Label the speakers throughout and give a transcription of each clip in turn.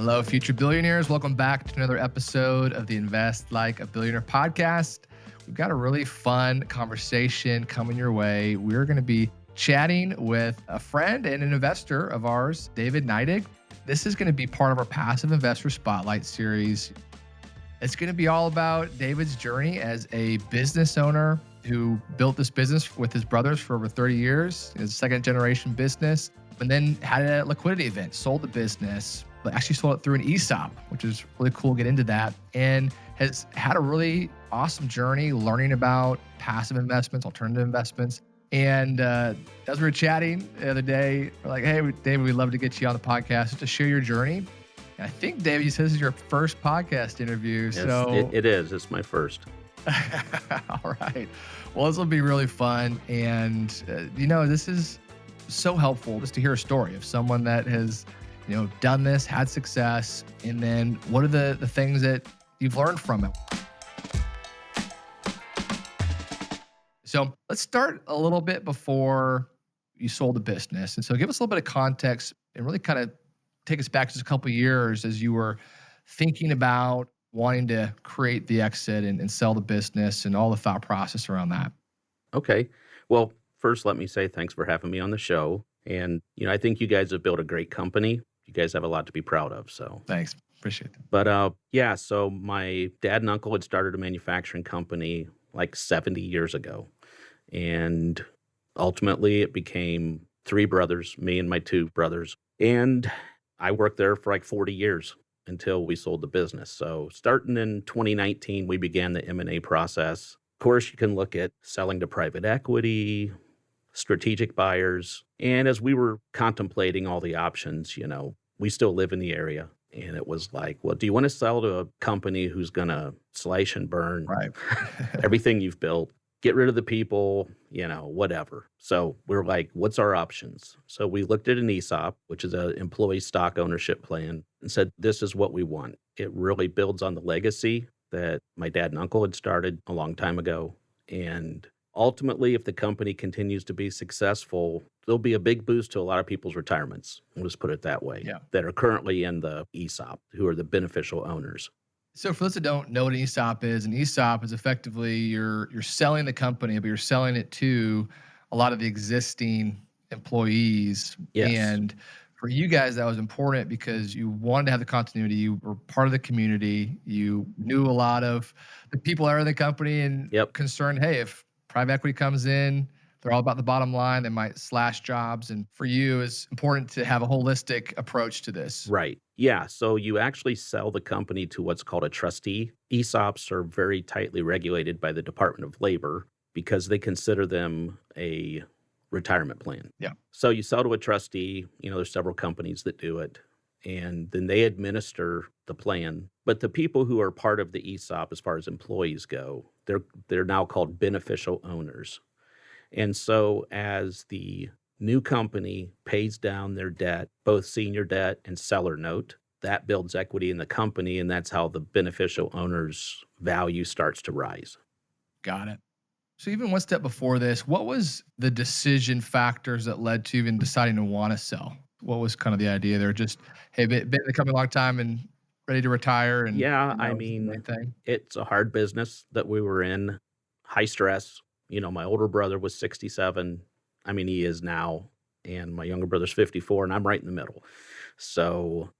Speaker 1: Hello, future billionaires. Welcome back to another episode of the Invest Like a Billionaire podcast. We've got a really fun conversation coming your way. We're going to be chatting with a friend and an investor of ours, David Neidig. This is going to be part of our Passive Investor Spotlight series. It's going to be all about David's journey as a business owner who built this business with his brothers for over 30 years, his second generation business, and then had a liquidity event, sold the business, but actually sold it through an ESOP, which is really cool. Get into that, and has had a really awesome journey learning about passive investments, alternative investments. And as we were chatting the other day, we're like, hey, David, we'd love to get you on the podcast to share your journey. And I think, David, you said this is your first podcast interview.
Speaker 2: Yes,
Speaker 1: so
Speaker 2: it is. It's my first.
Speaker 1: All right. Well, this will be really fun. And, this is so helpful just to hear a story of someone that has, done this, had success. And then what are the things that you've learned from it? So let's start a little bit before you sold the business. And so give us a little bit of context and really kind of take us back just a couple of years as you were thinking about wanting to create the exit and sell the business and all the thought process around that.
Speaker 2: Okay. Well, first, let me say thanks for having me on the show. And, I think you guys have built a great company. You guys have a lot to be proud of. So
Speaker 1: Thanks. Appreciate that.
Speaker 2: But so my dad and uncle had started a manufacturing company like 70 years ago. And ultimately it became three brothers, me and my two brothers. And I worked there for like 40 years until we sold the business. So starting in 2019, we began the M&A process. Of course, you can look at selling to private equity, strategic buyers. And as we were contemplating all the options, we still live in the area. And it was like, well, do you want to sell to a company who's going to slash and burn everything you've built, get rid of the people, whatever. So we're like, what's our options? So we looked at an ESOP, which is an employee stock ownership plan, and said, this is what we want. It really builds on the legacy that my dad and uncle had started a long time ago. And ultimately, if the company continues to be successful, there'll be a big boost to a lot of people's retirements. We'll just put it that way, that are currently in the ESOP, who are the beneficial owners.
Speaker 1: So for those that don't know what an ESOP is effectively you're selling the company, but you're selling it to a lot of the existing employees.
Speaker 2: Yes.
Speaker 1: And for you guys, that was important because you wanted to have the continuity. You were part of the community. You knew a lot of the people that are in the company and concerned, hey, if private equity comes in, they're all about the bottom line. They might slash jobs. And for you, it's important to have a holistic approach to this.
Speaker 2: Right. Yeah. So you actually sell the company to what's called a trustee. ESOPs are very tightly regulated by the Department of Labor because they consider them a retirement plan.
Speaker 1: Yeah.
Speaker 2: So you sell to a trustee. There's several companies that do it. And then they administer the plan. But the people who are part of the ESOP, as far as employees go, they're now called beneficial owners. And so as the new company pays down their debt, both senior debt and seller note, that builds equity in the company, and that's how the beneficial owner's value starts to rise.
Speaker 1: Got it. So even one step before this, what was the decision factors that led to even deciding to want to sell? What was kind of the idea there? Just, hey, been in the company a long time and ready to retire? And
Speaker 2: it's a hard business that we were in, high stress. My older brother was 67. He is now, and my younger brother's 54, and I'm right in the middle. So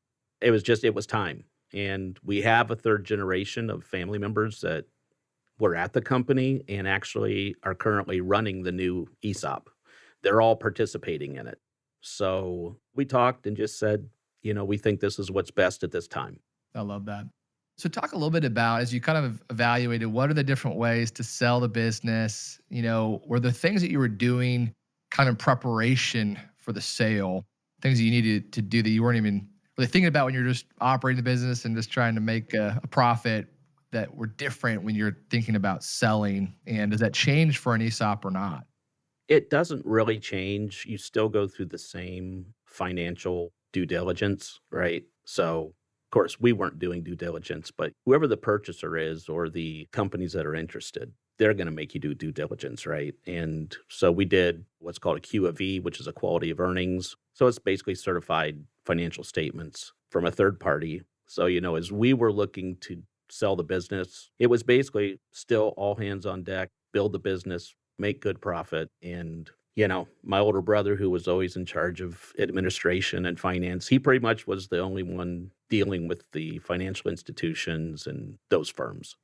Speaker 2: it was time. And we have a third generation of family members that were at the company and actually are currently running the new ESOP. They're all participating in it. So we talked and just said, we think this is what's best at this time.
Speaker 1: I love that. So talk a little bit about, as you kind of evaluated, what are the different ways to sell the business? Were there things that you were doing kind of preparation for the sale, things that you needed to do that you weren't even really thinking about when you're just operating the business and just trying to make a profit that were different when you're thinking about selling? And does that change for an ESOP or not?
Speaker 2: It doesn't really change. You still go through the same financial due diligence, right? So, of course, we weren't doing due diligence, but whoever the purchaser is or the companies that are interested, they're going to make you do due diligence, right? And so we did what's called a Q of E, which is a quality of earnings. So it's basically certified financial statements from a third party. So, as we were looking to sell the business, it was basically still all hands on deck, build the business, make good profit. And, my older brother, who was always in charge of administration and finance, he pretty much was the only one dealing with the financial institutions and those firms.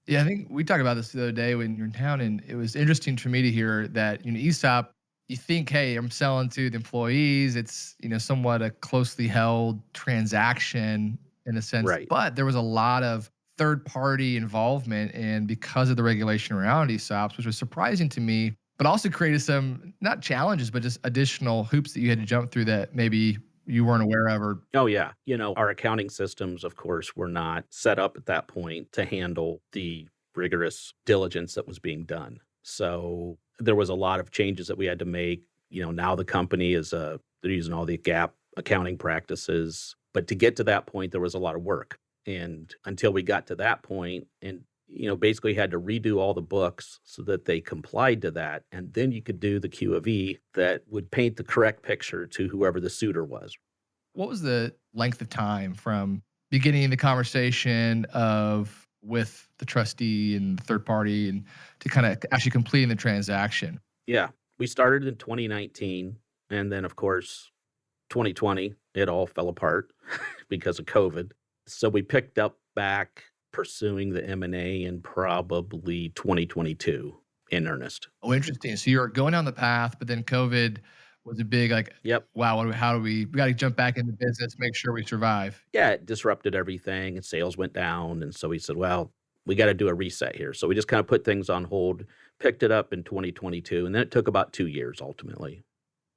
Speaker 1: Yeah, I think we talked about this the other day when you're in town, and it was interesting for me to hear that, ESOP, you think, hey, I'm selling to the employees. It's, somewhat a closely held transaction in a sense,
Speaker 2: Right.
Speaker 1: but there was a lot of third party involvement. And because of the regulation around ESOPs, which was surprising to me, but also created some, not challenges, but just additional hoops that you had to jump through that maybe you weren't aware of. Or
Speaker 2: Oh, yeah. Our accounting systems, of course, were not set up at that point to handle the rigorous diligence that was being done. So there was a lot of changes that we had to make. Now the company they're using all the GAAP accounting practices. But to get to that point, there was a lot of work. And until we got to that point, and basically had to redo all the books so that they complied to that. And then you could do the Q of E that would paint the correct picture to whoever the suitor was.
Speaker 1: what was the length of time from beginning the conversation of with the trustee and the third party and to kind of actually completing the transaction?
Speaker 2: Yeah. We started in 2019. And then, of course, 2020, it all fell apart because of COVID. So we picked up back pursuing the M&A in probably 2022 in earnest.
Speaker 1: Oh, interesting. So you're going down the path, but then COVID was a big like,
Speaker 2: Yep.
Speaker 1: wow, how do we got to jump back into business, make sure we survive.
Speaker 2: Yeah, it disrupted everything and sales went down. And so we said, well, we got to do a reset here. So we just kind of put things on hold, picked it up in 2022, and then it took about 2 years ultimately.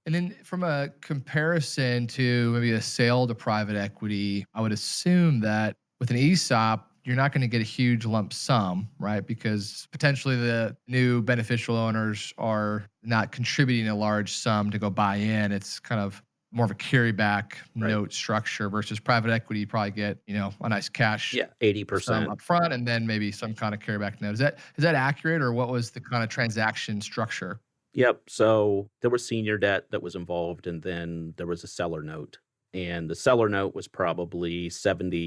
Speaker 1: And then from a comparison to maybe a sale to private equity, I would assume that with an ESOP, you're not going to get a huge lump sum, right? Because potentially the new beneficial owners are not contributing a large sum to go buy in. It's kind of more of a carryback
Speaker 2: Right.
Speaker 1: note structure versus private equity. You probably get, a nice cash
Speaker 2: Yeah,
Speaker 1: sum
Speaker 2: 80%.
Speaker 1: up front and then maybe some kind of carryback note. Is that accurate, or what was the kind of transaction structure?
Speaker 2: Yep. So there was senior debt that was involved, and then there was a seller note. And the seller note was probably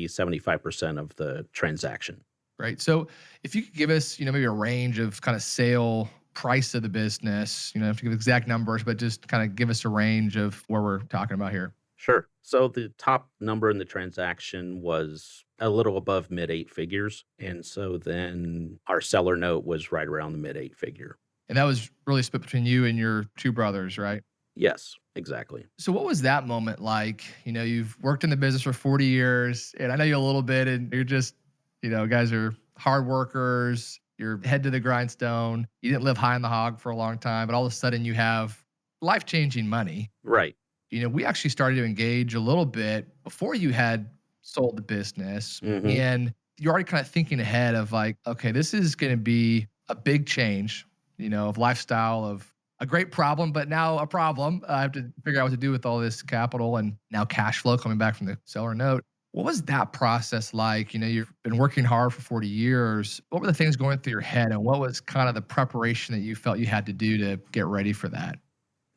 Speaker 2: 75% of the transaction.
Speaker 1: Right. So if you could give us, maybe a range of kind of sale price of the business, you don't have to give exact numbers, but just kind of give us a range of where we're talking about here.
Speaker 2: Sure. So the top number in the transaction was a little above mid eight figures. And so then our seller note was right around the mid eight figure.
Speaker 1: And that was really split between you and your two brothers, right?
Speaker 2: Yes, exactly.
Speaker 1: So what was that moment like? You've worked in the business for 40 years, and I know you a little bit, and you're just, guys are hard workers. You're head to the grindstone. You didn't live high on the hog for a long time, but all of a sudden you have life-changing money.
Speaker 2: Right.
Speaker 1: We actually started to engage a little bit before you had sold the business,
Speaker 2: Hmm.
Speaker 1: and you're already kind of thinking ahead of like, okay, this is going to be a big change, of lifestyle, of a great problem, but now a problem. I have to figure out what to do with all this capital and now cash flow coming back from the seller note. What was that process like? You've been working hard for 40 years. What were the things going through your head, and what was kind of the preparation that you felt you had to do to get ready for that?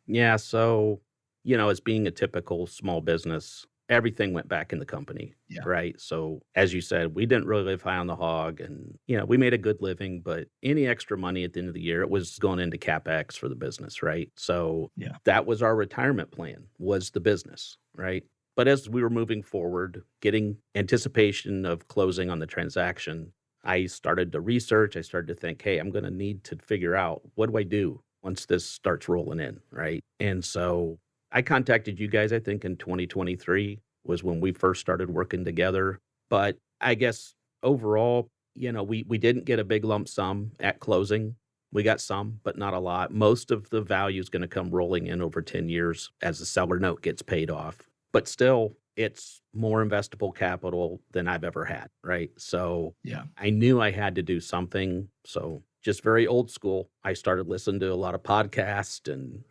Speaker 2: Yeah. So, as being a typical small business, everything went back in the company.
Speaker 1: Yeah.
Speaker 2: Right. So, as you said, we didn't really live high on the hog, and, we made a good living, but any extra money at the end of the year, it was going into CapEx for the business. Right. So,
Speaker 1: Yeah.
Speaker 2: that was our retirement plan, was the business. Right. But as we were moving forward, getting anticipation of closing on the transaction, I started to research. I started to think, hey, I'm going to need to figure out, what do I do once this starts rolling in? Right. And so I contacted you guys, I think in 2023 was when we first started working together. But I guess overall, we didn't get a big lump sum at closing. We got some, but not a lot. Most of the value is going to come rolling in over 10 years as the seller note gets paid off. But still, it's more investable capital than I've ever had, right? So
Speaker 1: Yeah.
Speaker 2: I knew I had to do something. So just very old school. I started listening to a lot of podcasts and,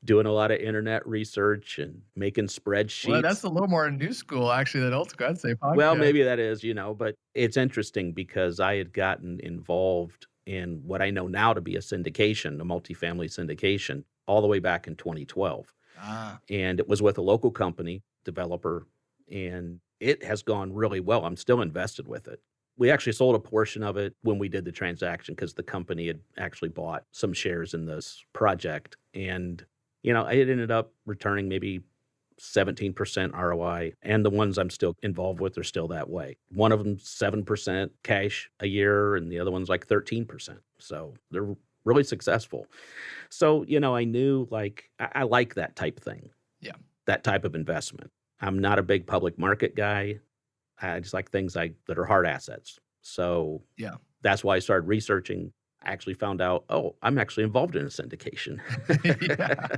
Speaker 2: doing a lot of internet research and making spreadsheets.
Speaker 1: Well, that's a little more new school actually than old school. I'd say
Speaker 2: Well,
Speaker 1: podcast.
Speaker 2: maybe that is, but it's interesting because I had gotten involved in what I know now to be a syndication, a multifamily syndication, all the way back in 2012.
Speaker 1: Ah,
Speaker 2: And it was with a local company, developer, and it has gone really well. I'm still invested with it. We actually sold a portion of it when we did the transaction because the company had actually bought some shares in this project. And, it ended up returning maybe 17% ROI. And the ones I'm still involved with are still that way. One of them 7% cash a year, and the other one's like 13%. So they're really successful. So, I knew I like that type thing.
Speaker 1: Yeah.
Speaker 2: That type of investment. I'm not a big public market guy. I just like things that are hard assets. So
Speaker 1: Yeah.
Speaker 2: that's why I started researching. I actually found out, I'm actually involved in a syndication.
Speaker 1: Yeah.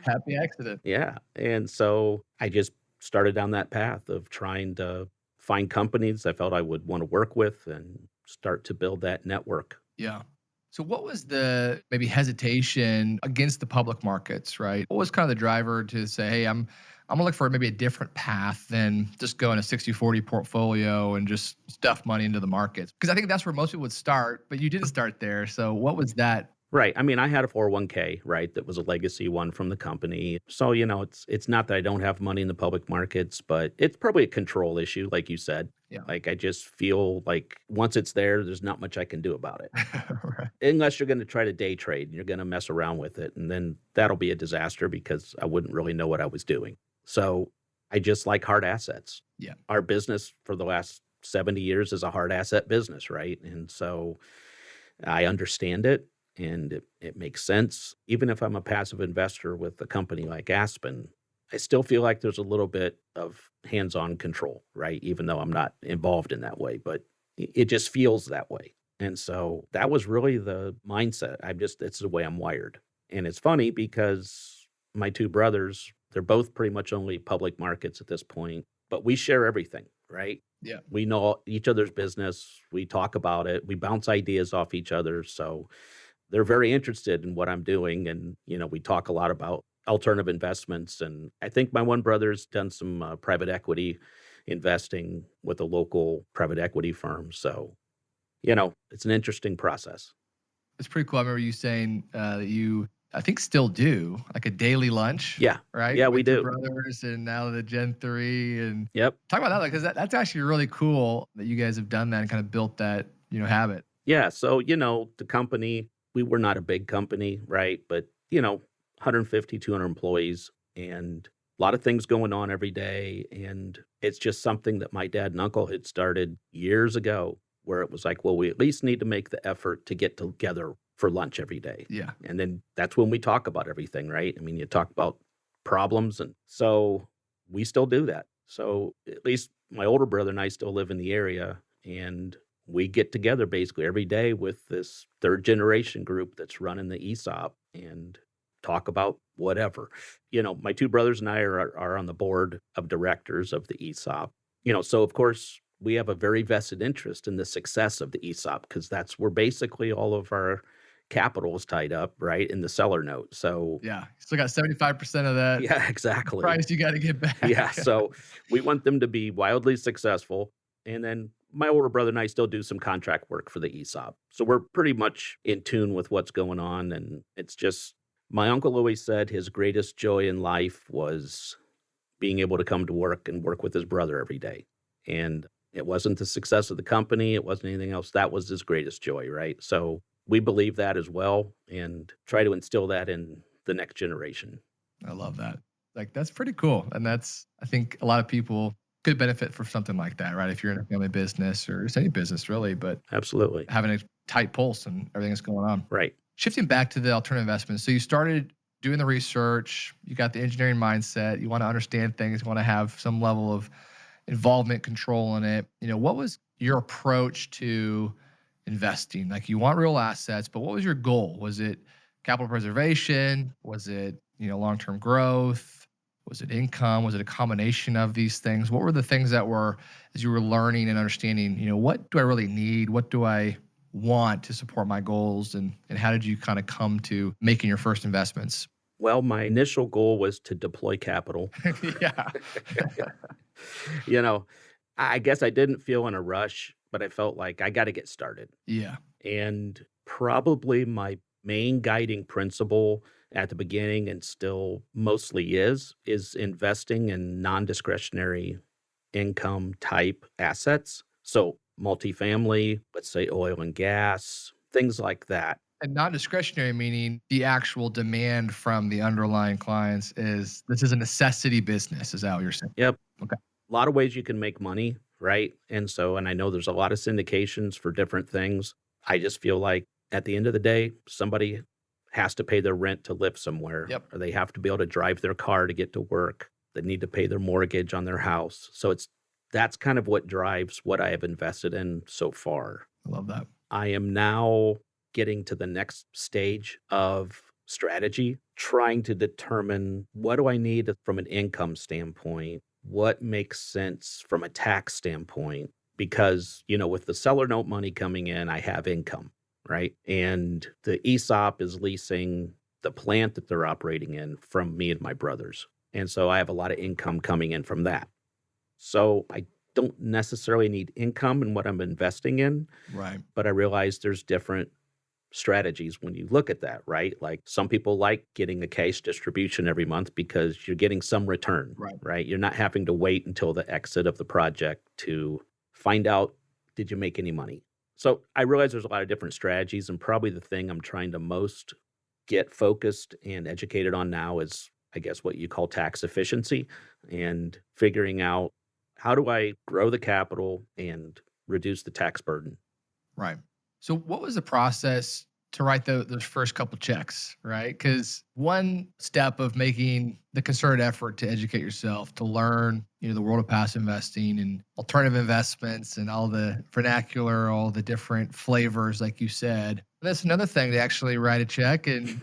Speaker 1: Happy accident.
Speaker 2: Yeah. And so I just started down that path of trying to find companies I felt I would want to work with and start to build that network.
Speaker 1: Yeah. So what was the maybe hesitation against the public markets, right? What was kind of the driver to say, hey, I'm gonna look for maybe a different path than just go in a 60-40 portfolio and just stuff money into the markets? Because I think that's where most people would start, but you didn't start there. So what was that?
Speaker 2: Right. I mean, I had a 401k, right? That was a legacy one from the company. So, it's not that I don't have money in the public markets, but it's probably a control issue, like you said.
Speaker 1: Yeah.
Speaker 2: Like, I just feel like once it's there, there's not much I can do about it.
Speaker 1: Right.
Speaker 2: Unless you're going to try to day trade and you're going to mess around with it. And then that'll be a disaster because I wouldn't really know what I was doing. So I just like hard assets.
Speaker 1: Yeah.
Speaker 2: Our business for the last 70 years is a hard asset business, right? And so I understand it. And it makes sense. Even if I'm a passive investor with a company like Aspen, I still feel like there's a little bit of hands-on control, right? Even though I'm not involved in that way, but it just feels that way. And so that was really the mindset. It's the way I'm wired. And it's funny because my two brothers, they're both pretty much only public markets at this point, but we share everything, right?
Speaker 1: Yeah.
Speaker 2: We know each other's business. We talk about it. We bounce ideas off each other. So they're very interested in what I'm doing. And, we talk a lot about alternative investments. And I think my one brother's done some private equity investing with a local private equity firm. So, it's an interesting process.
Speaker 1: It's pretty cool. I remember you saying that you, I think, still do like a daily lunch.
Speaker 2: Yeah.
Speaker 1: Right.
Speaker 2: Yeah, we
Speaker 1: with your
Speaker 2: do.
Speaker 1: brothers and now the Gen 3. And
Speaker 2: Yep.
Speaker 1: talk about that, because that's actually really cool that you guys have done that and kind of built that, habit.
Speaker 2: Yeah. So, the company, we were not a big company, right? But, 150, 200 employees and a lot of things going on every day. And it's just something that my dad and uncle had started years ago where it was like, well, we at least need to make the effort to get together for lunch every day.
Speaker 1: Yeah.
Speaker 2: And then that's when we talk about everything, right? I mean, you talk about problems. And so we still do that. So at least my older brother and I still live in the area, and we get together basically every day with this third generation group that's running the ESOP and talk about whatever. My two brothers and I are on the board of directors of the ESOP. So of course we have a very vested interest in the success of the ESOP because that's where basically all of our capital is tied up, right, in the seller note. So
Speaker 1: Yeah. Still got 75% of that
Speaker 2: yeah, exactly.
Speaker 1: price you got to get back.
Speaker 2: Yeah, so we want them to be wildly successful. And then my older brother and I still do some contract work for the ESOP. So we're pretty much in tune with what's going on. And it's just, my uncle always said his greatest joy in life was being able to come to work and work with his brother every day. And it wasn't the success of the company. It wasn't anything else. That was his greatest joy, right? So we believe that as well and try to instill that in the next generation.
Speaker 1: I love that. Like, that's pretty cool. And I think a lot of people could benefit from something like that, right? If you're in a family business or just any business really, but
Speaker 2: absolutely
Speaker 1: having a tight pulse and everything that's going on.
Speaker 2: Right.
Speaker 1: Shifting back to the alternative investments. So you started doing the research, you got the engineering mindset, you want to understand things, you want to have some level of involvement, control in it. What was your approach to investing? Like, you want real assets, but what was your goal? Was it capital preservation? Was it, long-term growth? Was it income? Was it a combination of these things? What were the things that were, as you were learning and understanding, what do I really need? What do I want to support my goals? And how did you kind of come to making your first investments?
Speaker 2: Well, my initial goal was to deploy capital.
Speaker 1: Yeah.
Speaker 2: I guess I didn't feel in a rush, but I felt like I got to get started.
Speaker 1: Yeah.
Speaker 2: And probably my main guiding principle at the beginning and still mostly is investing in non-discretionary income type assets. So multifamily, let's say oil and gas, things like that.
Speaker 1: And non-discretionary meaning the actual demand from the underlying clients is this is a necessity business. Is that what you're saying?
Speaker 2: Yep.
Speaker 1: Okay.
Speaker 2: A lot of ways you can make money, right? And I know there's a lot of syndications for different things. I just feel like at the end of the day, somebody has to pay their rent to live somewhere,
Speaker 1: Yep.
Speaker 2: or they have to be able to drive their car to get to work. They need to pay their mortgage on their house. So that's kind of what drives what I have invested in so far.
Speaker 1: I love that.
Speaker 2: I am now getting to the next stage of strategy, trying to determine what do I need from an income standpoint, what makes sense from a tax standpoint, because, with the seller note money coming in, I have income, right? And the ESOP is leasing the plant that they're operating in from me and my brothers. And so I have a lot of income coming in from that. So I don't necessarily need income in what I'm investing in,
Speaker 1: Right.
Speaker 2: but I realize there's different strategies when you look at that, right? Like some people like getting a cash distribution every month because you're getting some return, right? You're not having to wait until the exit of the project to find out, did you make any money? So I realize there's a lot of different strategies, and probably the thing I'm trying to most get focused and educated on now is, I guess, what you call tax efficiency, and figuring out how do I grow the capital and reduce the tax burden.
Speaker 1: Right. So what was the process to write those first couple checks, right? Because one step of making the concerted effort to educate yourself, to learn, the world of passive investing and alternative investments and all the vernacular, all the different flavors, like you said. That's another thing to actually write a check. And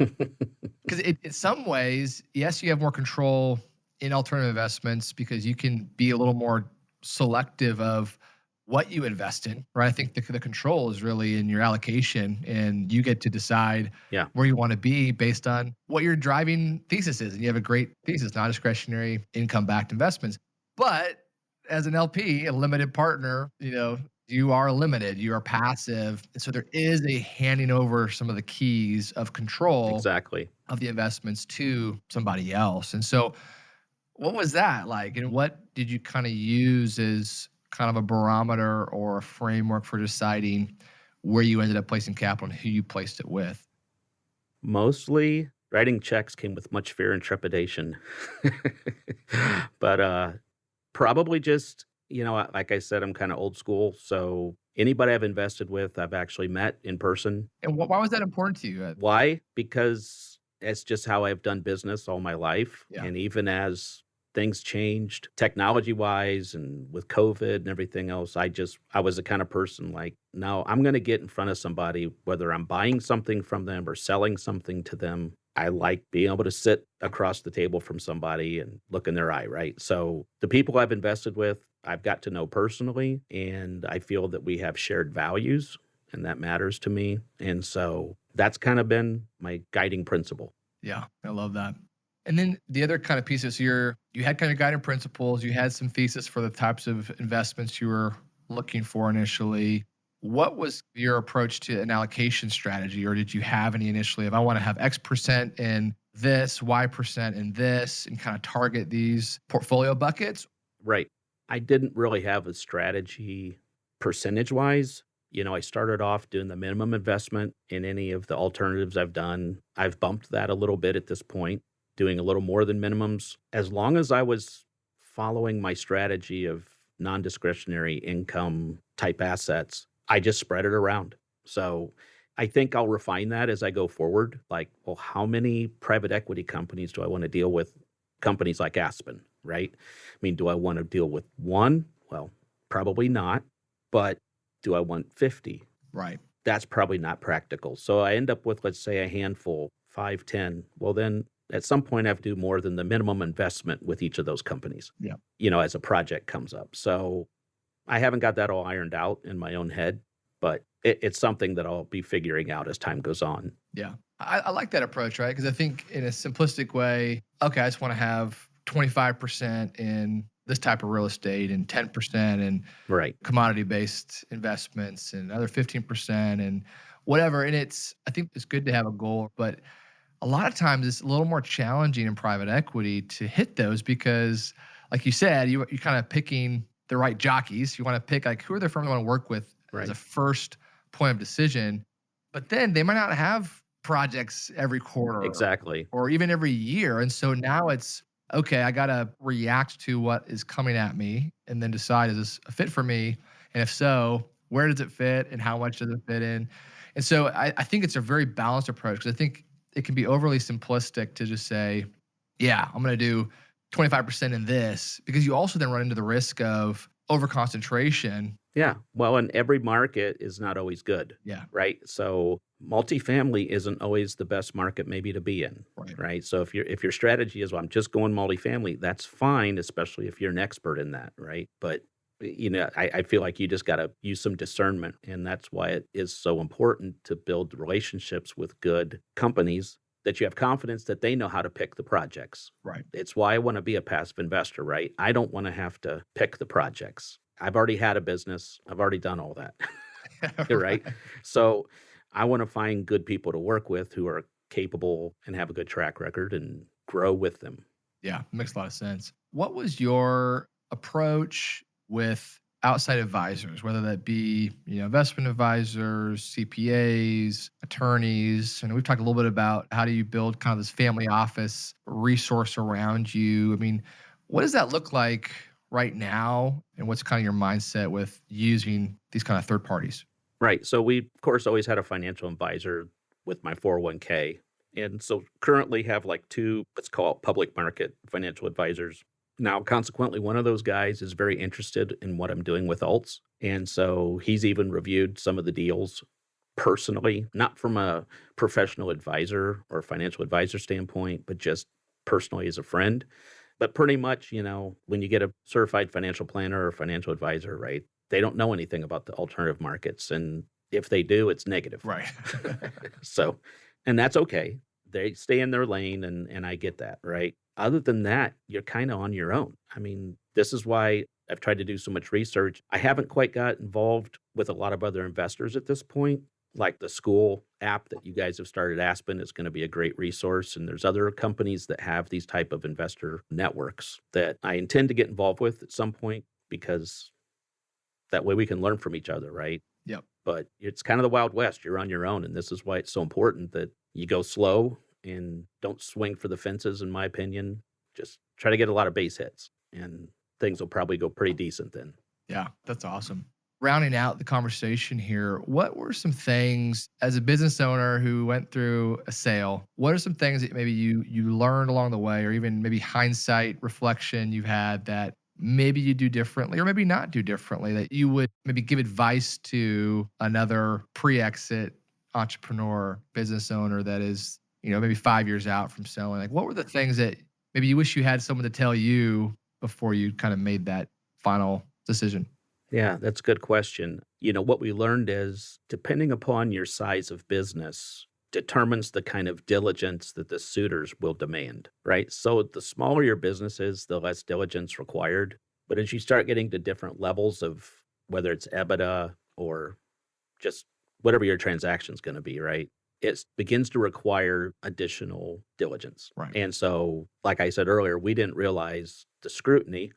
Speaker 1: because in some ways, yes, you have more control in alternative investments because you can be a little more selective of what you invest in, right? I think the control is really in your allocation, and you get to decide where you want to be based on what your driving thesis is. And you have a great thesis, non-discretionary income-backed investments. But as an LP, a limited partner, you are limited, you are passive. And so there is a handing over some of the keys of control
Speaker 2: Exactly.
Speaker 1: of the investments to somebody else. And so what was that like? And what did you kind of use as kind of a barometer or a framework for deciding where you ended up placing capital and who you placed it with?
Speaker 2: Mostly writing checks came with much fear and trepidation. But probably just, like I said, I'm kind of old school. So anybody I've invested with, I've actually met in person.
Speaker 1: And why was that important to you?
Speaker 2: Why? Because it's just how I've done business all my life.
Speaker 1: Yeah.
Speaker 2: And even as things changed technology-wise and with COVID and everything else, I was the kind of person like, no, I'm going to get in front of somebody, whether I'm buying something from them or selling something to them. I like being able to sit across the table from somebody and look in their eye, right? So the people I've invested with, I've got to know personally, and I feel that we have shared values, and that matters to me. And so that's kind of been my guiding principle.
Speaker 1: Yeah, I love that. And then the other kind of pieces here, you had kind of guiding principles, you had some thesis for the types of investments you were looking for initially. What was your approach to an allocation strategy, or did you have any initially? If I want to have X percent in this, Y percent in this, and kind of target these portfolio buckets?
Speaker 2: Right. I didn't really have a strategy percentage-wise. I started off doing the minimum investment in any of the alternatives I've done. I've bumped that a little bit at this point, doing a little more than minimums. As long as I was following my strategy of non-discretionary income type assets, I just spread it around. So I think I'll refine that as I go forward. Like, well, how many private equity companies do I want to deal with? Companies like Aspen, right? I mean, do I want to deal with one? Well, probably not. But do I want 50?
Speaker 1: Right.
Speaker 2: That's probably not practical. So I end up with, let's say, a handful, 5, 10. Well, then at some point I have to do more than the minimum investment with each of those companies, as a project comes up. So I haven't got that all ironed out in my own head, but it's something that I'll be figuring out as time goes on.
Speaker 1: Yeah. I like that approach, right? Because I think in a simplistic way, okay, I just want to have 25% in this type of real estate and 10% in commodity-based investments and another 15% and whatever. And I think it's good to have a goal, but a lot of times it's a little more challenging in private equity to hit those because, like you said, you're kind of picking the right jockeys. You want to pick like who are the firms you want to work with as
Speaker 2: Right.
Speaker 1: a first point of decision. But then they might not have projects every quarter
Speaker 2: Exactly.
Speaker 1: or even every year. And so now it's okay, I got to react to what is coming at me and then decide, is this a fit for me? And if so, where does it fit and how much does it fit in? And so I think it's a very balanced approach because I think it can be overly simplistic to just say, yeah, I'm going to do 25% in this, because you also then run into the risk of over concentration.
Speaker 2: Yeah. Well, and every market is not always good,
Speaker 1: Yeah.
Speaker 2: right? So multifamily isn't always the best market maybe to be in,
Speaker 1: Right.
Speaker 2: right? So if your strategy is, well, I'm just going multifamily, that's fine, especially if you're an expert in that, right? But I feel like you just got to use some discernment, and that's why it is so important to build relationships with good companies that you have confidence that they know how to pick the projects.
Speaker 1: Right.
Speaker 2: It's why I want to be a passive investor, right? I don't want to have to pick the projects. I've already had a business. I've already done all that, right? So I want to find good people to work with who are capable and have a good track record and grow with them.
Speaker 1: Yeah, makes a lot of sense. What was your approach with outside advisors, whether that be, investment advisors, CPAs, attorneys? And we've talked a little bit about how do you build kind of this family office resource around you. I mean, what does that look like right now? And what's kind of your mindset with using these kind of third parties?
Speaker 2: Right. So we, of course, always had a financial advisor with my 401k. And so currently have like two, let's call it public market financial advisors. Now, consequently, one of those guys is very interested in what I'm doing with alts. And so he's even reviewed some of the deals personally, not from a professional advisor or financial advisor standpoint, but just personally as a friend. But pretty much, when you get a certified financial planner or financial advisor, right, they don't know anything about the alternative markets. And if they do, it's negative.
Speaker 1: Right.
Speaker 2: So, and that's okay. They stay in their lane, and I get that, right? Other than that, you're kind of on your own. I mean, this is why I've tried to do so much research. I haven't quite got involved with a lot of other investors at this point. Like the school app that you guys have started, Aspen, is going to be a great resource. And there's other companies that have these type of investor networks that I intend to get involved with at some point, because that way we can learn from each other, right?
Speaker 1: Yep.
Speaker 2: But it's kind of the Wild West. You're on your own. And this is why it's so important that you go slow and don't swing for the fences, in my opinion. Just try to get a lot of base hits, and things will probably go pretty decent then.
Speaker 1: Yeah, that's awesome. Rounding out the conversation here, what were some things as a business owner who went through a sale? What are some things that maybe you learned along the way, or even maybe hindsight reflection you've had that maybe you do differently or maybe not do differently, that you would maybe give advice to another pre-exit entrepreneur, business owner that is, maybe 5 years out from selling? Like, what were the things that maybe you wish you had someone to tell you before you kind of made that final decision?
Speaker 2: Yeah, that's a good question. What we learned is depending upon your size of business determines the kind of diligence that the suitors will demand, right? So the smaller your business is, the less diligence required. But as you start getting to different levels of whether it's EBITDA or just whatever your transaction is going to be, right? It begins to require additional diligence.
Speaker 1: Right.
Speaker 2: And so, like I said earlier, we didn't realize the scrutiny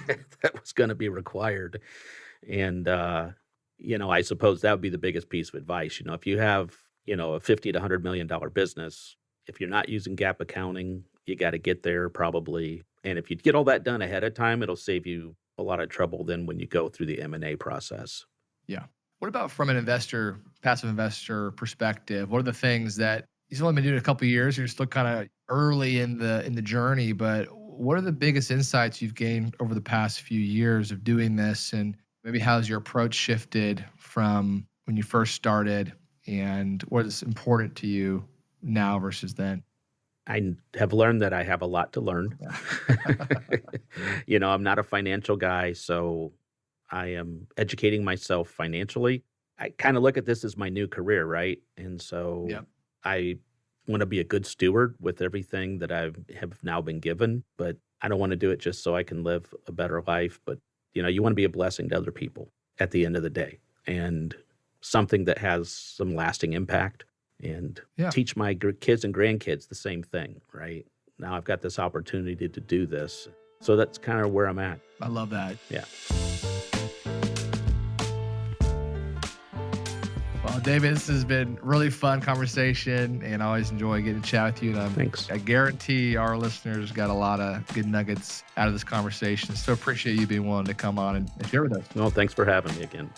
Speaker 2: that was going to be required. And, I suppose that would be the biggest piece of advice. If you have, a $50 to $100 million business, if you're not using GAAP accounting, you got to get there probably. And if you get all that done ahead of time, it'll save you a lot of trouble then when you go through the M&A process.
Speaker 1: Yeah. What about from an investor, passive investor perspective? What are the things that you've only been doing a couple of years? You're still kind of early in the journey, but what are the biggest insights you've gained over the past few years of doing this? And maybe how's your approach shifted from when you first started, and what is important to you now versus then?
Speaker 2: I have learned that I have a lot to learn. I'm not a financial guy, so I am educating myself financially. I kind of look at this as my new career, right? And so
Speaker 1: Yep.
Speaker 2: I want to be a good steward with everything that I have now been given, but I don't want to do it just so I can live a better life. But, you want to be a blessing to other people at the end of the day, and something that has some lasting impact, and teach my kids and grandkids the same thing, right? Now I've got this opportunity to do this. So that's kind of where I'm at.
Speaker 1: I love that.
Speaker 2: Yeah.
Speaker 1: Well, David, this has been really fun conversation, and I always enjoy getting to chat with you. And
Speaker 2: Thanks.
Speaker 1: I guarantee our listeners got a lot of good nuggets out of this conversation. So appreciate you being willing to come on and share with us.
Speaker 2: Well, thanks for having me again.